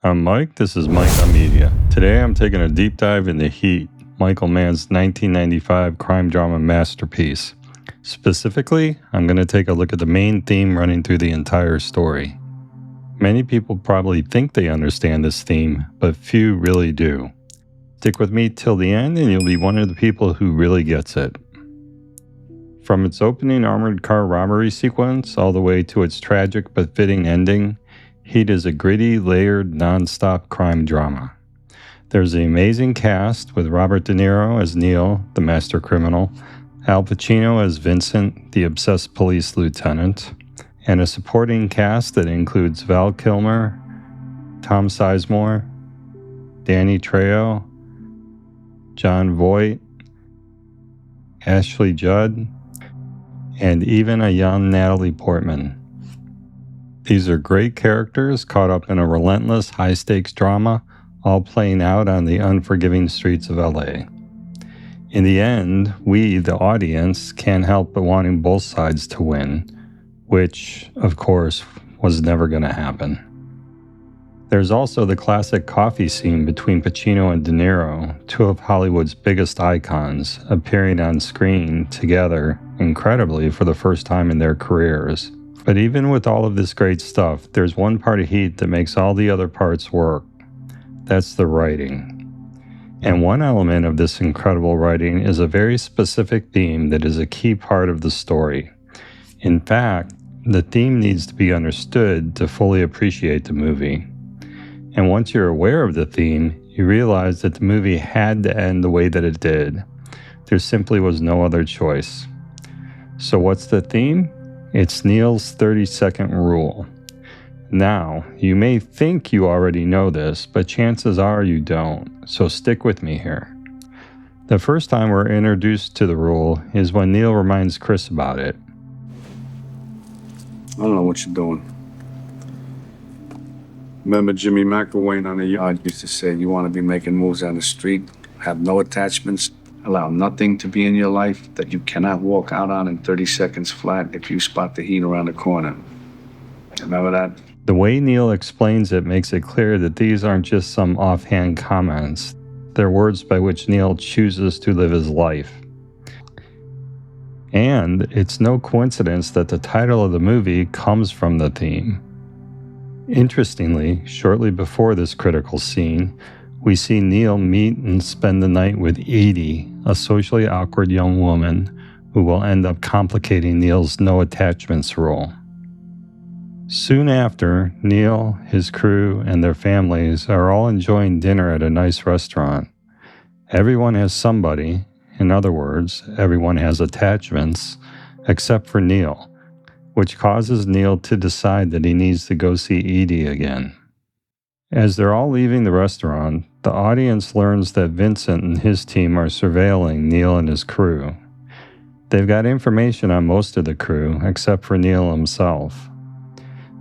I'm Mike, this is MikeOnMedia. Today I'm taking a deep dive into Heat, Michael Mann's 1995 crime drama masterpiece. Specifically, I'm going to take a look at the main theme running through the entire story. Many people probably think they understand this theme, but few really do. Stick with me till the end and you'll be one of the people who really gets it. From its opening armored car robbery sequence all the way to its tragic but fitting ending, Heat is a gritty, layered, non-stop crime drama. There's an amazing cast with Robert De Niro as Neil, the master criminal, Al Pacino as Vincent, the obsessed police lieutenant, and a supporting cast that includes Val Kilmer, Tom Sizemore, Danny Trejo, Jon Voight, Ashley Judd, and even a young Natalie Portman. These are great characters caught up in a relentless, high-stakes drama, all playing out on the unforgiving streets of LA. In the end, we, the audience, can't help but wanting both sides to win, which, of course, was never going to happen. There's also the classic coffee scene between Pacino and De Niro, two of Hollywood's biggest icons, appearing on screen together, incredibly, for the first time in their careers. But even with all of this great stuff, there's one part of Heat that makes all the other parts work. That's the writing. And one element of this incredible writing is a very specific theme that is a key part of the story. In fact, the theme needs to be understood to fully appreciate the movie. And once you're aware of the theme, you realize that the movie had to end the way that it did. There simply was no other choice. So what's the theme? It's Neil's 30-second rule. Now, you may think you already know this, but chances are you don't, so stick with me here. The first time we're introduced to the rule is when Neil reminds Chris about it. I don't know what you're doing. Remember Jimmy McElwain on the yard used to say, you want to be making moves on the street, have no attachments, allow nothing to be in your life that you cannot walk out on in 30 seconds flat if you spot the heat around the corner. Remember that? The way Neil explains it makes it clear that these aren't just some offhand comments. They're words by which Neil chooses to live his life. And it's no coincidence that the title of the movie comes from the theme. Interestingly, shortly before this critical scene, we see Neil meet and spend the night with Edie, a socially awkward young woman who will end up complicating Neil's no attachments rule. Soon after, Neil, his crew, and their families are all enjoying dinner at a nice restaurant. Everyone has somebody, in other words, everyone has attachments, except for Neil, which causes Neil to decide that he needs to go see Edie again. As they're all leaving the restaurant, the audience learns that Vincent and his team are surveilling Neil and his crew. They've got information on most of the crew, except for Neil himself.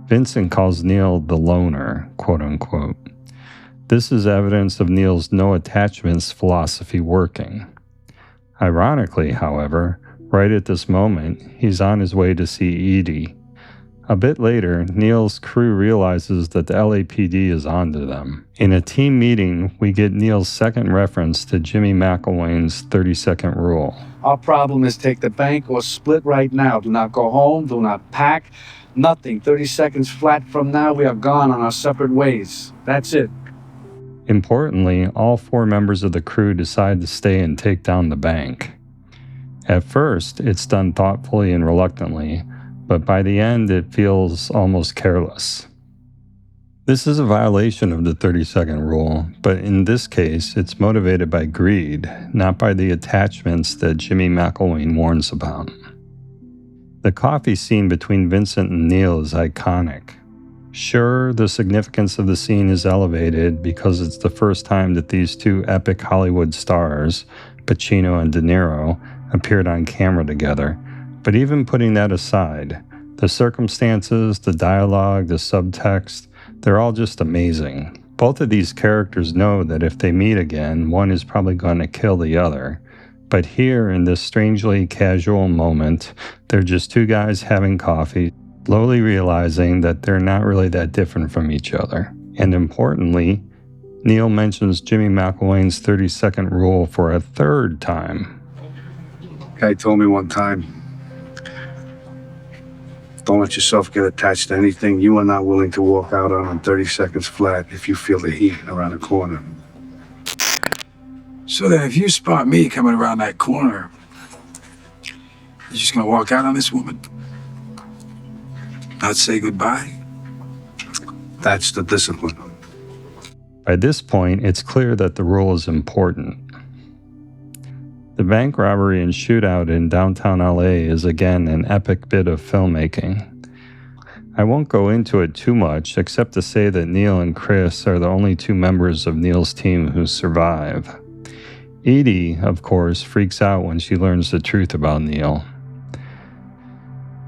Vincent calls Neil the loner, quote-unquote. This is evidence of Neil's no attachments philosophy working. Ironically, however, right at this moment, he's on his way to see Edie. A bit later, Neil's crew realizes that the LAPD is onto them. In a team meeting, we get Neil's second reference to Jimmy McElwain's 30-second rule. Our problem is take the bank or split right now. Do not go home, do not pack, nothing. 30 seconds flat from now, we are gone on our separate ways. That's it. Importantly, all four members of the crew decide to stay and take down the bank. At first, it's done thoughtfully and reluctantly, but by the end, it feels almost careless. This is a violation of the 30-second rule, but in this case, it's motivated by greed, not by the attachments that Jimmy McElwain warns about. The coffee scene between Vincent and Neil is iconic. Sure, the significance of the scene is elevated because it's the first time that these two epic Hollywood stars, Pacino and De Niro, appeared on camera together. But even putting that aside, the circumstances, the dialogue, the subtext, they're all just amazing. Both of these characters know that if they meet again, one is probably going to kill the other. But here, in this strangely casual moment, they're just two guys having coffee, slowly realizing that they're not really that different from each other. And importantly, Neil mentions Jimmy McIlwain's 30-second rule for a third time. Guy told me one time, don't let yourself get attached to anything you are not willing to walk out on 30 seconds flat if you feel the heat around the corner. So then if you spot me coming around that corner, you're just gonna walk out on this woman? Not say goodbye? That's the discipline. By this point, it's clear that the rule is important. The bank robbery and shootout in downtown LA is again an epic bit of filmmaking. I won't go into it too much, except to say that Neil and Chris are the only two members of Neil's team who survive. Edie, of course, freaks out when she learns the truth about Neil.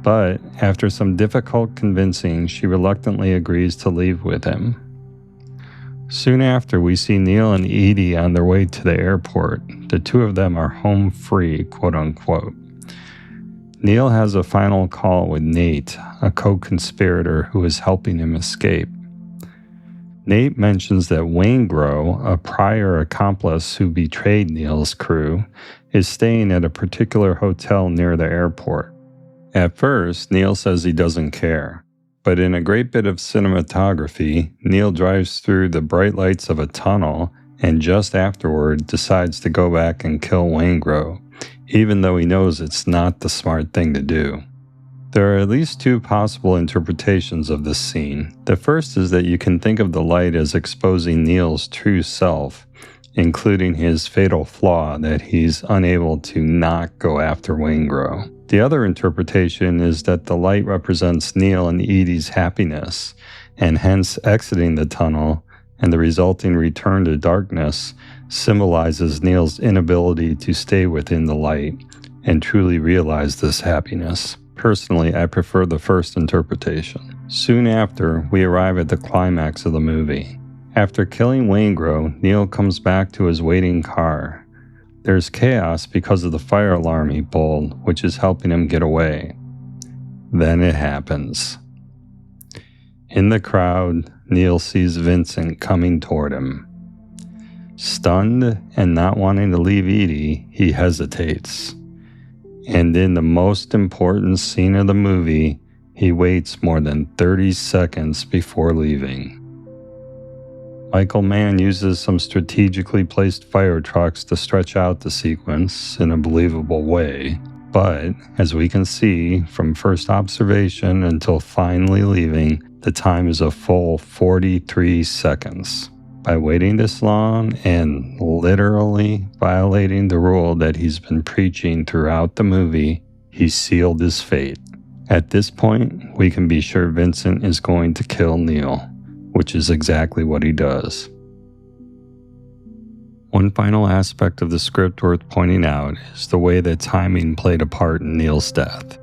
But after some difficult convincing, she reluctantly agrees to leave with him. Soon after, we see Neil and Edie on their way to the airport. The two of them are home free, quote unquote. Neil has a final call with Nate, a co-conspirator who is helping him escape. Nate mentions that Waingro, a prior accomplice who betrayed Neil's crew, is staying at a particular hotel near the airport. At first, Neil says he doesn't care. But in a great bit of cinematography, Neil drives through the bright lights of a tunnel and just afterward decides to go back and kill Waingro, even though he knows it's not the smart thing to do. There are at least two possible interpretations of this scene. The first is that you can think of the light as exposing Neil's true self, including his fatal flaw that he's unable to not go after Waingro. The other interpretation is that the light represents Neil and Edie's happiness, and hence exiting the tunnel and the resulting return to darkness symbolizes Neil's inability to stay within the light and truly realize this happiness. Personally, I prefer the first interpretation. Soon after, we arrive at the climax of the movie. After killing Waingro, Neil comes back to his waiting car. There's chaos because of the fire alarm he pulled, which is helping him get away. Then it happens. In the crowd, Neil sees Vincent coming toward him. Stunned and not wanting to leave Edie, he hesitates. And in the most important scene of the movie, he waits more than 30 seconds before leaving. Mann uses some strategically placed fire trucks to stretch out the sequence in a believable way, but as we can see from first observation until finally leaving, the time is a full 43 seconds. By waiting this long and literally violating the rule that he's been preaching throughout the movie, he sealed his fate. At this point, we can be sure Vincent is going to kill Neil, which is exactly what he does. One final aspect of the script worth pointing out is the way that timing played a part in Neil's death.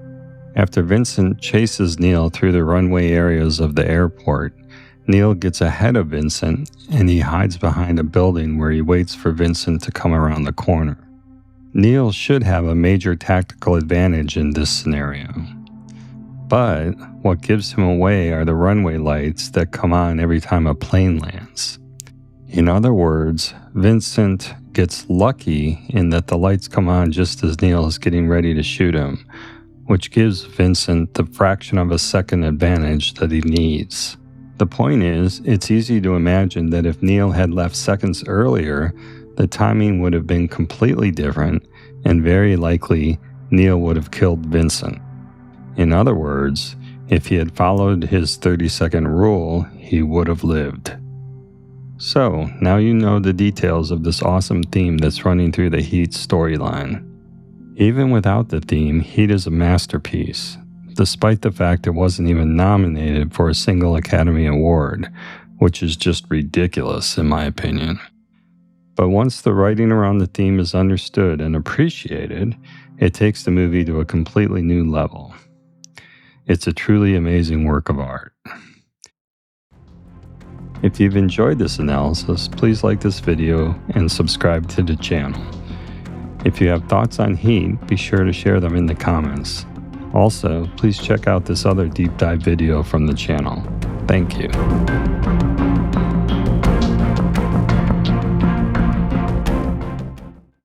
After Vincent chases Neil through the runway areas of the airport, Neil gets ahead of Vincent and he hides behind a building where he waits for Vincent to come around the corner. Neil should have a major tactical advantage in this scenario. But what gives him away are the runway lights that come on every time a plane lands. In other words, Vincent gets lucky in that the lights come on just as Neil is getting ready to shoot him, which gives Vincent the fraction of a second advantage that he needs. The point is, it's easy to imagine that if Neil had left seconds earlier, the timing would have been completely different, and very likely Neil would have killed Vincent. In other words, if he had followed his 30-second rule, he would have lived. So, now you know the details of this awesome theme that's running through the Heat storyline. Even without the theme, Heat is a masterpiece, despite the fact it wasn't even nominated for a single Academy Award, which is just ridiculous in my opinion. But once the writing around the theme is understood and appreciated, it takes the movie to a completely new level. It's a truly amazing work of art. If you've enjoyed this analysis, please like this video and subscribe to the channel. If you have thoughts on Heat, be sure to share them in the comments. Also, please check out this other deep dive video from the channel. Thank you.